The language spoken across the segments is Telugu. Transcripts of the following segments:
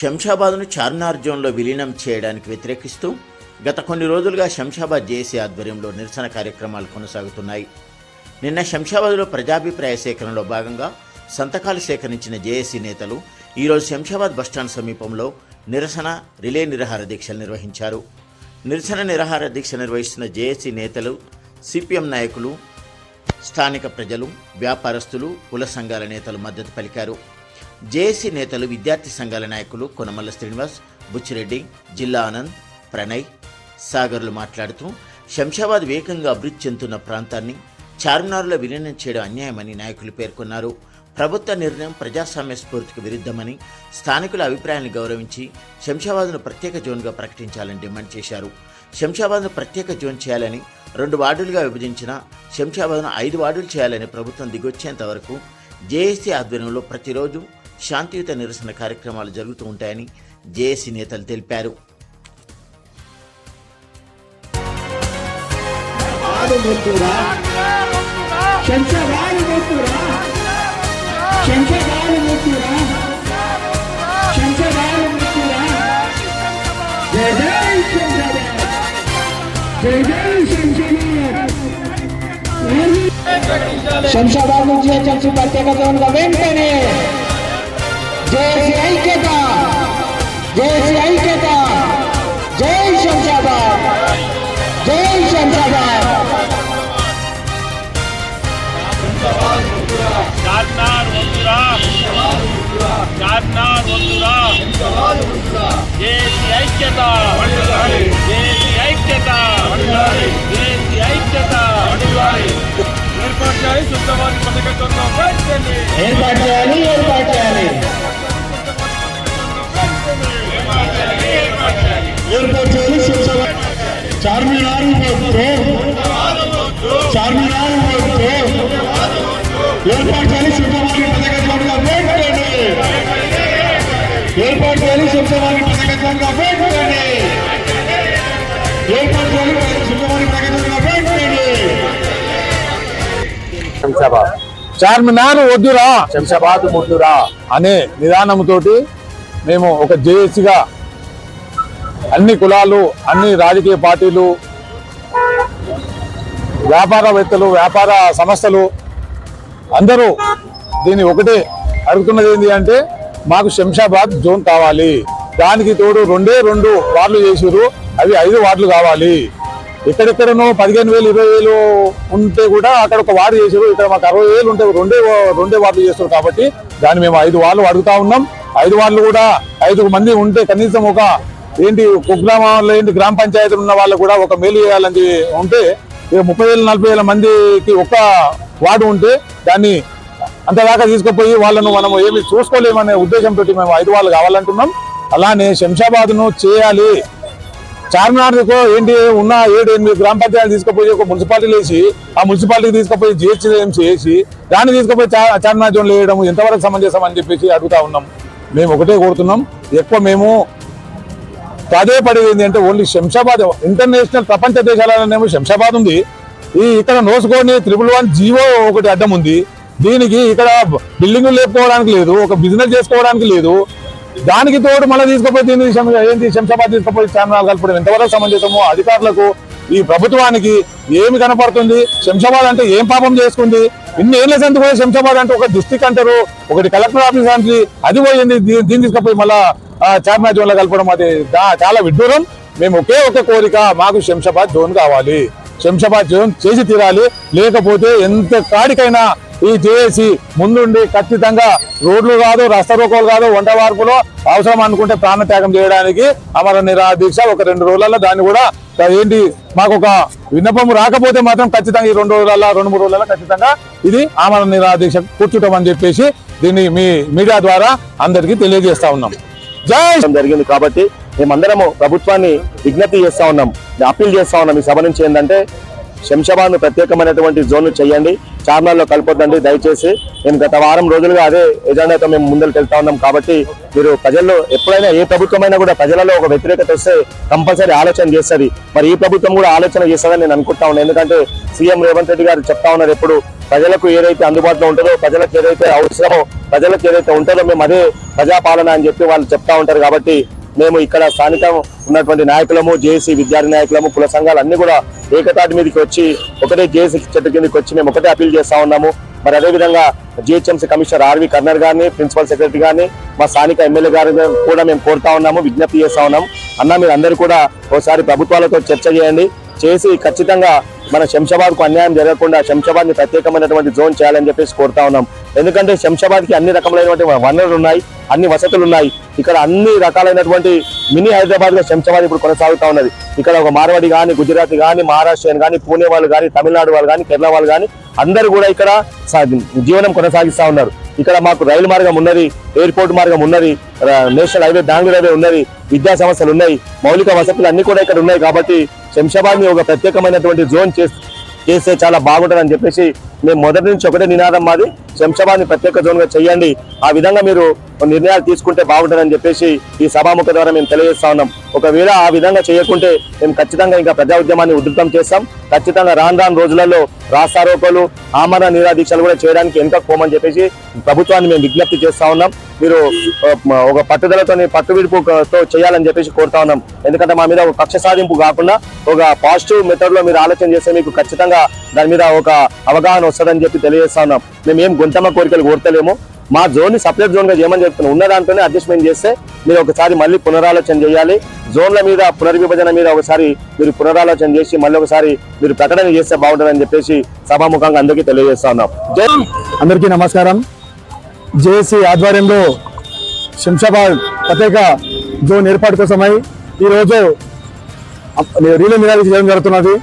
శంషాబాద్ను చార్మినార్ జోన్లో విలీనం చేయడానికి వ్యతిరేకిస్తూ గత కొన్ని రోజులుగా శంషాబాద్ జేఏసీ ఆధ్వర్యంలో నిరసన కార్యక్రమాలు కొనసాగుతున్నాయి. నిన్న శంషాబాద్లో ప్రజాభిప్రాయ సేకరణలో భాగంగా సంతకాలు సేకరించిన జేఏసీ నేతలు ఈరోజు శంషాబాద్ బస్టాండ్ సమీపంలో నిరసన రిలే నిరాహార దీక్షలు నిర్వహించారు. నిరసన నిరాహార దీక్ష నిర్వహిస్తున్న జేఏసీ నేతలు, సిపిఎం నాయకులు, స్థానిక ప్రజలు, వ్యాపారస్తులు, కుల సంఘాల నేతలు మద్దతు పలికారు. జేఏసీ నేతలు, విద్యార్థి సంఘాల నాయకులు కొనమల్ల శ్రీనివాస్, బుచ్చిరెడ్డి, జిల్లా ఆనంద్, ప్రణయ్, సాగర్లు మాట్లాడుతూ శంషాబాద్ వేగంగా అభివృద్ధి చెందుతున్న ప్రాంతాన్ని చార్మినార్లో విలీనం చేయడం అన్యాయమని నాయకులు పేర్కొన్నారు. ప్రభుత్వ నిర్ణయం ప్రజాస్వామ్య స్ఫూర్తికి విరుద్ధమని, స్థానికుల అభిప్రాయాన్ని గౌరవించి శంషాబాద్ను ప్రత్యేక జోన్గా ప్రకటించాలని డిమాండ్ చేశారు. శంషాబాద్ను ప్రత్యేక జోన్ చేయాలని, 2 వార్డులుగా విభజించిన శంషాబాద్ను 5 వార్డులు చేయాలని ప్రభుత్వం దిగొచ్చేంత వరకు జేఏసీ ఆధ్వర్యంలో ప్రతిరోజు శాంతియుత నిరసన కార్యక్రమాలు జరుగుతూ ఉంటాయని జేఏసీ నేతలు తెలిపారు. శంషాబాద్ నుంచి హెచ్ఎంసీ ప్రత్యేక జోన్గా వెంటనే జేఏసీ ఐక్యత, జేఏసీ ఐక్యత, జై శంషాబాద్, జై శంషాబాద్. చార్మినార్ వంతురా, చార్మినార్ వంతురా, జేఏసీ ఐక్యత, జేఏసీ ఐక్యత, జేఏసీ ఐక్యత. ఏర్పాటు చేయాలి, శుద్ధవారి పథకంలో ఏర్పాటు చేయాలి, ఏర్పాటు చేయాలి, ఏర్పాటు చేయాలి. శంషాబాద్ చార్మినార్ చార్మినార్ ఏర్పాటు చేయాలి, శుద్ధవారి పథకంలో వెంటనే ఏర్పాటు చేయాలి, శంషాబాద్ పథకంలో వెంటనే ఏర్పాటు చేయాలి, శుద్ధవారి పథకంలో వెంటనే. శంషాబాద్ చార్మినార్ వద్దురా, శంషాబాద్ ముద్దురా అనే నిదానంతోటి మేము ఒక జేఏసీగా అన్ని కులాలు, అన్ని రాజకీయ పార్టీలు, వ్యాపారవేత్తలు, వ్యాపార సంస్థలు అందరూ దీన్ని ఒకటే అడుగుతున్నది ఏంటి అంటే మాకు శంషాబాద్ జోన్ కావాలి. దానికి తోడు 2 వార్డులు చేసారు, అవి 5 వార్డులు కావాలి. ఎక్కడెక్కడనో 15,000 20,000 ఉంటే కూడా అక్కడ ఒక వార్డు చేసారు, ఇక్కడ మాకు 60,000 ఉంటే రెండే వార్డులు చేస్తారు. కాబట్టి దాన్ని మేము 5 వార్డులు అడుగుతా ఉన్నాం. 5 వార్డులు కూడా 5 మంది ఉంటే కనీసం ఒక కుగ్రామంలో గ్రామ పంచాయతీలు ఉన్న వాళ్ళు కూడా ఒక మేలు చేయాలని ఉంటే 30,000 40,000 మందికి ఒక్క వార్డు ఉంటే దాన్ని అంతదాకా తీసుకుపోయి వాళ్ళను మనం ఏమి చూసుకోలేమనే ఉద్దేశంతో మేము 5 వార్డులు కావాలంటున్నాం. అలానే శంషాబాద్ను చేయాలి. చార్మినార్కు ఉన్న 7-8 గ్రామ పంచాయతీలు తీసుకుపోయి ఒక మున్సిపాలిటీలు వేసి ఆ మున్సిపాలిటీకి తీసుకుపోయి జిహెచ్ఎంసీ చేసి దాన్ని తీసుకుపోయి చార్మినార్ జోన్లు వేయడం ఎంతవరకు సమంజసం అని చెప్పేసి అడుగుతా ఉన్నాం. మేము ఒకటే కోరుతున్నాం, ఎక్కువ మేము అదే పడేది ఏంటంటే ఓన్లీ శంషాబాద్ ఇంటర్నేషనల్ ప్రపంచ దేశాలనేమో శంషాబాద్ ఉంది. ఇక్కడ నోసుకొని 111 జీవో ఒకటి అడ్డం ఉంది. దీనికి ఇక్కడ బిల్డింగులు లేపుకోవడానికి లేదు, ఒక బిజినెస్ చేసుకోవడానికి లేదు. దానికి తోడు మళ్ళీ తీసుకుపోయి ఏంటి శంషాబాద్ తీసుకుపోయి చార్మినార్ కలపడం ఎంతవరకు సమంజసమో అధికారులకు, ఈ ప్రభుత్వానికి ఏమి కనపడుతుంది? శంషాబాద్ అంటే ఏం పాపం చేసుకుంది? ఇన్ని ఏళ్ళ సంత కూడా శంషాబాద్ అంటే ఒక డిస్ట్రిక్ట్ అంటారు, ఒకటి కలెక్టర్ ఆఫీస్ అంటే అది పోయింది. దీన్ని తీసుకుపోయి మళ్ళా చార్మినార్ జోన్లో కలపడం అది చాలా విడ్డూరం. మేము ఒకే ఒక కోరిక, మాకు శంషాబాద్ జోన్ కావాలి, శంషాబాద్ జోన్ చేసి తీరాలి. లేకపోతే ఎంత కాడికైనా ఈ జేఏసీ ముందుండి ఖచ్చితంగా రోడ్లు కాదు, రస్తా రోకోలు కాదు, వంట వార్పులో అవసరం అనుకుంటే ప్రాణత్యాగం చేయడానికి అమర నిరాహార దీక్ష ఒక 2 రోజులలో దాన్ని కూడా మాకు ఒక విన్నపం రాకపోతే మాత్రం ఖచ్చితంగా ఈ 2 రోజులలో 2-3 రోజులలో ఖచ్చితంగా ఇది అమర నిరాహార దీక్ష కూర్చుంటామని చెప్పేసి దీన్ని మీ మీడియా ద్వారా అందరికీ తెలియజేస్తా ఉన్నాం. జై జరిగింది కాబట్టి మేమందరము ప్రభుత్వాన్ని విజ్ఞప్తి చేస్తా ఉన్నాం, అప్పీల్ చేస్తా ఉన్నాం ఈ సభ నుంచి ఏంటంటే శంషాబాద్ ను ప్రత్యేకమైనటువంటి జోన్ చేయండి, చార్మినార్లో కలపొద్దండి దయచేసి. నేను గత వారం రోజులుగా అదే ఎజెండాతో మేము ముందరికి వెళ్తా ఉన్నాం. కాబట్టి మీరు ప్రజల్లో ఎప్పుడైనా ఏ ప్రభుత్వమైనా కూడా ప్రజలలో ఒక వ్యతిరేకత వస్తే కంపల్సరీ ఆలోచన చేస్తుంది. మరి ఈ ప్రభుత్వం కూడా ఆలోచన చేస్తుందని నేను అనుకుంటా ఉన్నాను. ఎందుకంటే సీఎం రేవంత్ రెడ్డి గారు చెప్తా ఉన్నారు, ఎప్పుడు ప్రజలకు ఏదైతే అందుబాటులో ఉంటుందో, ప్రజలకు ఏదైతే అవసరమో, ప్రజలకు ఏదైతే ఉంటుందో మేము అదే ప్రజాపాలన అని చెప్పి వాళ్ళు చెప్తా ఉంటారు. కాబట్టి మేము ఇక్కడ స్థానిక ఉన్నటువంటి నాయకులము, జేఏసీ విద్యార్థి నాయకులము, కుల సంఘాలు అన్ని కూడా ఏకతాటి మీదకి వచ్చి ఒకటే జేఏసీ చెట్టు కిందకి వచ్చి మేము ఒకటే అపీల్ చేస్తా ఉన్నాము. మరి అదేవిధంగా జిహెచ్ఎంసీ కమిషనర్ ఆర్వి కర్నర్ గారిని, ప్రిన్సిపల్ సెక్రటరీ గారిని, మా స్థానిక ఎమ్మెల్యే గారిని కూడా మేము కోరుతా ఉన్నాము, విజ్ఞప్తి చేస్తా ఉన్నాము. అన్న మీరు అందరూ కూడా ఒకసారి ప్రభుత్వాలతో చర్చ చేసి ఖచ్చితంగా మన శంషాబాద్ కు అన్యాయం జరగకుండా శంషాబాద్ ని ప్రత్యేకమైనటువంటి జోన్ చేయాలని చెప్పేసి కోరుతా ఉన్నాం. ఎందుకంటే శంషాబాద్ కి అన్ని రకములైనటువంటి వనరులు ఉన్నాయి, అన్ని వసతులు ఉన్నాయి. ఇక్కడ అన్ని రకాలైనటువంటి మినీ హైదరాబాద్ గా శంషాబాద్ ఇప్పుడు కొనసాగుతా ఉన్నది. ఇక్కడ ఒక మార్వాడి కానీ, గుజరాతీ కానీ, మహారాష్ట్రన్ కానీ, పూణే వాళ్ళు కానీ, తమిళనాడు వాళ్ళు కానీ, కేరళ వాళ్ళు కానీ అందరూ కూడా ఇక్కడ జీవనం కొనసాగిస్తా ఉన్నారు. ఇక్కడ మాకు రైలు మార్గం ఉన్నది, ఎయిర్పోర్ట్ మార్గం ఉన్నది, నేషనల్ హైవే, బెంగళూరు హైవే ఉన్నది, విద్యా సంస్థలు ఉన్నాయి, మౌలిక వసతులు అన్ని కూడా ఇక్కడ ఉన్నాయి. కాబట్టి శంషాబాద్ ని ఒక ప్రత్యేకమైనటువంటి జోన్ చేస్తే చాలా బాగుంటుందని చెప్పేసి మేము మొదటి నుంచి ఒకటే నినాదం మాది, శంషాబాద్ ని ప్రత్యేక జోన్ గా చేయండి. ఆ విధంగా మీరు నిర్ణయాలు తీసుకుంటే బాగుంటుందని చెప్పేసి ఈ సభాముఖ ద్వారా మేము తెలియజేస్తా ఉన్నాం. ఒకవేళ ఆ విధంగా చేయకుంటే మేము ఖచ్చితంగా ఇంకా ప్రజా ఉద్యమాన్ని ఉధృతం చేస్తాం. ఖచ్చితంగా రాను రోజులలో రాస్తారోకోలు, ఆమరణ నిరాదీక్షలు కూడా చేయడానికి వెనుకపోమని చెప్పేసి ప్రభుత్వాన్ని మేము విజ్ఞప్తి చేస్తా ఉన్నాం. మీరు ఒక పట్టుదలతో పట్టు విడుపుతో చేయాలని చెప్పేసి కోరుతా ఉన్నాం. ఎందుకంటే మా మీద ఒక కక్ష సాధింపు కాకుండా ఒక పాజిటివ్ మెథడ్ లో మీరు ఆలోచన చేస్తే మీకు ఖచ్చితంగా దాని మీద ఒక అవగాహన వస్తుందని చెప్పి తెలియజేస్తా ఉన్నాం. మేము ఏం గొంతమ్మ కోరికలు కోరతలేము. మా జోన్ ని సపరేట్ జోన్ గా చేయమని చెప్తున్నాం. ఉన్న దాంట్లోనే అడ్జస్ట్మెంట్ చేస్తే మీరు ఒకసారి మళ్ళీ పునరాలోచన చేయాలి. జోన్ల మీద పునర్విభజన మీద ఒకసారి మీరు పునరాలోచన చేసి మళ్ళీ ఒకసారి మీరు ప్రకటన చేస్తే బాగుంటుందని చెప్పేసి సభాముఖంగా అందరికీ తెలియజేస్తా ఉన్నాం. అందరికీ నమస్కారం. జేఏసీ ఆధ్వర్యంలో శంషాబాద్ ప్రత్యేక జోన్ ఏర్పాటు కోసమై ఈరోజు రీలే నిరాదీక్ష చేయడం జరుగుతున్నది.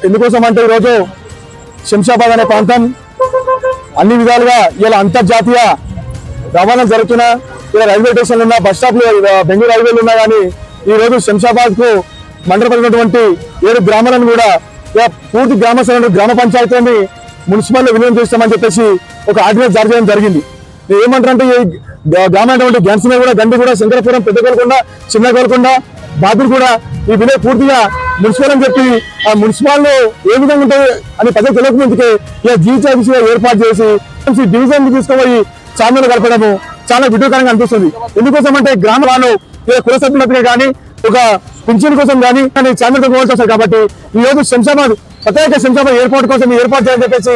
ఎందుకోసం అంటే ఈరోజు శంషాబాద్ అనే ప్రాంతం అన్ని విధాలుగా ఇలా అంతర్జాతీయ రవాణా జరుగుతున్న ఇలా రైల్వే స్టేషన్లు ఉన్నా, బస్ స్టాప్లు, బెంగళూరు రైల్వేలు ఉన్నా కానీ ఈరోజు శంషాబాద్ కు మండలపడినటువంటి 7 గ్రామాలను కూడా పూర్తి గ్రామ పంచాయతీని మున్సిపల్ విలీనం చేస్తామని చెప్పేసి ఒక ఆర్డినెన్స్ జారీ చేయడం జరిగింది. ఏమంటారంటే ఈ గ్రామైనటువంటి గ్యాన్స్ కూడా గండి కూడా, శంకరపురం, పెద్ద కోలకొండ, చిన్న కోలకొండ, బాదులు కూడా ఈ విలేజ్ పూర్తిగా మున్సిపల్ అని చెప్పి ఆ మున్సిపల్ లో ఏ విధంగా ఉంటుంది అని ప్రజలు తెలియకముందుకే ఇలా జీహెచ్ఎంసీగా ఏర్పాటు చేసి డివిజన్ తీసుకుపోయి చార్మినార్ కలపడము చాలా విడ్డూకరంగా అనిపిస్తుంది. ఎందుకోసం అంటే గ్రామాలను కుల సభ్యులకి కానీ ఒక పింఛన్ కోసం కానీ చార్మినార్ పోవాల్సి వస్తుంది. కాబట్టి ఈ రోజు శంషాబాద్ ప్రత్యేక శంషాబాద్ ఎయిర్పోర్ట్ కోసం ఏర్పాటు చేయాలని చెప్పేసి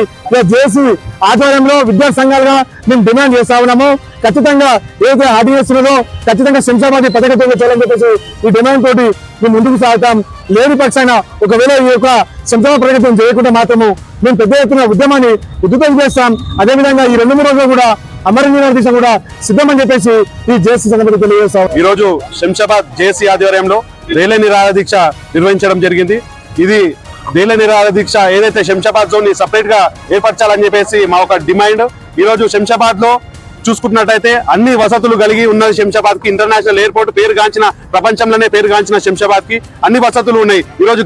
జేఏసీ ఆధ్వర్యంలో విద్యార్థి సంఘాలుగా మేము డిమాండ్ చేస్తా ఉన్నాము. ఖచ్చితంగా ఏదైతే ఆర్డినెన్స్ ఉన్నదో ఖచ్చితంగా శంషాబాద్ ప్రత్యేక చేయాలని చెప్పేసి ఈ డిమాండ్ తోటి మేము ముందుకు సాగుతాం. లేని పక్షాన ఒకవేళ ఈ యొక్క శంషాబాద్ ప్రగతి చేయకుండా మాత్రము మేము పెద్ద ఎత్తున ఉద్యమాన్ని ఉధృతం చేస్తాం. అదేవిధంగా ఈ 2-3 రోజులు కూడా అమరణ నిరాదీక్ష కూడా సిద్ధమని చెప్పేసి ఈ జేఏసీ సంఘటన తెలియజేస్తాం. ఈ రోజు శంషాబాద్ జేఏసీ ఆధ్వర్యంలో రీలే నిరాదీక్ష నిర్వహించడం జరిగింది. ఇది రీలే నిరాదీక్ష ఏదైతే శంషాబాద్ జోన్ ని సపరేట్ గా ఏర్పరచాలని చెప్పేసి మా ఒక డిమాండ్. ఈ రోజు శంషాబాద్ లో చూసుకున్నట్టయితే అన్ని వసతులు కలిగి ఉన్నది శంషాబాద్ కి. ఇంటర్నేషనల్ ఎయిర్పోర్ట్ పేరుగాంచిన, ప్రపంచంలోనే పేరుగాంచిన శంషాబాద్ కి అన్ని వసతులు ఉన్నాయి. ఈ రోజు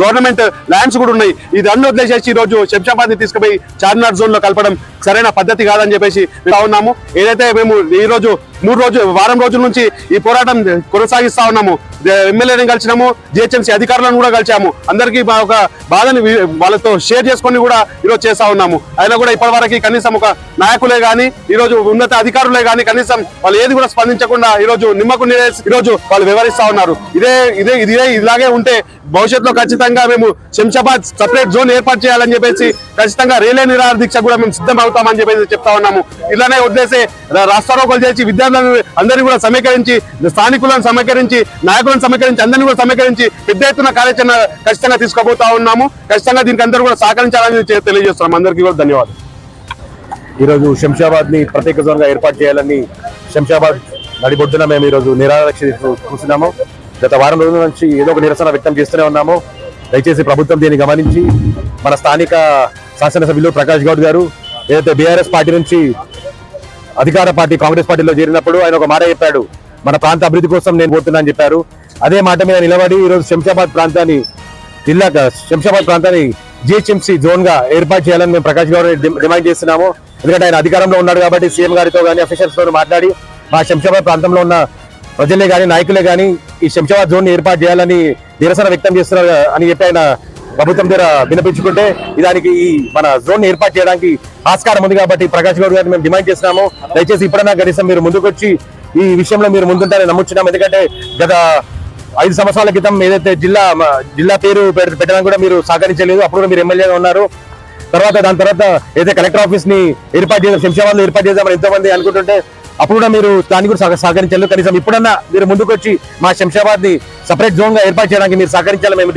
గవర్నమెంట్ ల్యాండ్స్ కూడా ఉన్నాయి. ఇది అన్ని వదిలేసేసి ఈ రోజు శంషాబాద్ ని తీసుకుపోయి చార్మినార్ జోన్ లో కలపడం సరైన పద్ధతి కాదని చెప్పేసి ఉన్నాము. ఏదైతే మేము ఈ రోజు వారం రోజుల నుంచి ఈ పోరాటం కొనసాగిస్తా ఉన్నాము. ఎమ్మెల్యేని కలిసినాము, జిహెచ్ఎంసీ అధికారులను కూడా కలిసాము. అందరికీ మా ఒక బాధని వాళ్ళతో షేర్ చేసుకొని కూడా ఈరోజు చేస్తా ఉన్నాము. అయినా కూడా ఇప్పటివరకు కనీసం ఒక నాయకులే కానీ, ఈ రోజు ఉన్నత అధికారులే కానీ కనీసం వాళ్ళు ఏది కూడా స్పందించకుండా ఈ రోజు నిమ్మకు ఈ రోజు వాళ్ళు వివరిస్తా ఉన్నారు. ఇలాగే ఉంటే భవిష్యత్తులో ఖచ్చితంగా మేము శంషాబాద్ సపరేట్ జోన్ ఏర్పాటు చేయాలని చెప్పేసి ఖచ్చితంగా రీలే నిరాదీక్ష కూడా మేము సిద్ధం అవుతామని చెప్పేసి చెప్తా ఉన్నాము. ఇలానే వదిలేసి రాస్తారోకోలు చేసి విద్యార్థులను అందరినీ కూడా సమీకరించి, స్థానికులను సమీకరించి, నాయకులను సమీకరించి, అందరినీ కూడా సమీకరించి పెద్ద ఎత్తున కార్యాచరణ ఖచ్చితంగా తీసుకోబోతా ఉన్నాము. ఖచ్చితంగా దీనికి అందరూ కూడా సహకరించాలని తెలియజేస్తున్నాం. అందరికీ కూడా ధన్యవాదాలు. ఈరోజు శంషాబాద్ ని ప్రత్యేక జోన్ గా ఏర్పాటు చేయాలని శంషాబాద్ నడిబొడ్డున మేము ఈరోజు నిరాదీక్ష కూర్చున్నాము. గత వారం రోజుల నుంచి ఏదో ఒక నిరసన వ్యక్తం చేస్తూనే ఉన్నాము. దయచేసి ప్రభుత్వం దీన్ని గమనించి మన స్థానిక శాసనసభ్యులు ప్రకాష్ గౌడ్ గారు ఏదైతే బీఆర్ఎస్ పార్టీ నుంచి అధికార పార్టీ కాంగ్రెస్ పార్టీలో చేరినప్పుడు ఆయన ఒక మాట చెప్పాడు, మన ప్రాంత అభివృద్ధి కోసం నేను కోరుతున్నా అని చెప్పారు. అదే మాట మీద నిలబడి ఈరోజు శంషాబాద్ ప్రాంతాన్ని జిల్లా శంషాబాద్ ప్రాంతాన్ని జిహెచ్ఎంసీ జోన్ గా ఏర్పాటు చేయాలని మేము ప్రకాష్ గౌడ్ డిమాండ్ చేస్తున్నాము. ఎందుకంటే ఆయన అధికారంలో ఉన్నాడు కాబట్టి సీఎం గారితో కానీ అఫీషియల్స్ తో మాట్లాడి మా శంషాబాద్ ప్రాంతంలో ఉన్న ప్రజలే కానీ నాయకులే కానీ ఈ శంషాబాద్ జోన్ ఏర్పాటు చేయాలని నిరసన వ్యక్తం చేస్తున్నారు అని చెప్పి ఆయన ప్రభుత్వం దగ్గర వినిపించుకుంటే దానికి ఈ మన జోన్ ఏర్పాటు చేయడానికి ఆస్కారం ఉంది కాబట్టి ప్రకాష్ గౌడ్ గారిని మేము డిమాండ్ చేస్తున్నాము. దయచేసి ఇప్పుడైనా కనీసం మీరు ముందుకొచ్చి ఈ విషయంలో మీరు ముందుంటారని నమ్ముచున్నాం. ఎందుకంటే గత 5 సంవత్సరాల క్రితం ఏదైతే జిల్లా పేరు పెట్టడానికి కూడా మీరు సహకరించలేదు. అప్పుడు కూడా మీరు ఎమ్మెల్యేగా ఉన్నారు. దాని తర్వాత ఏదైతే కలెక్టర్ ఆఫీస్ ని ఏర్పాటు చేద్దాం, శంషాబాద్ లో ఏర్పాటు చేద్దామని ఎంతో మంది అనుకుంటుంటే అప్పుడు కూడా మీరు దాన్ని కూడా సహకరించలేదు. కనీసం ఇప్పుడన్నా మీరు ముందుకొచ్చి మా శంషాబాద్ ని సపరేట్ జోన్ గా ఏర్పాటు చేయడానికి మీరు సహకరించాలి. మేము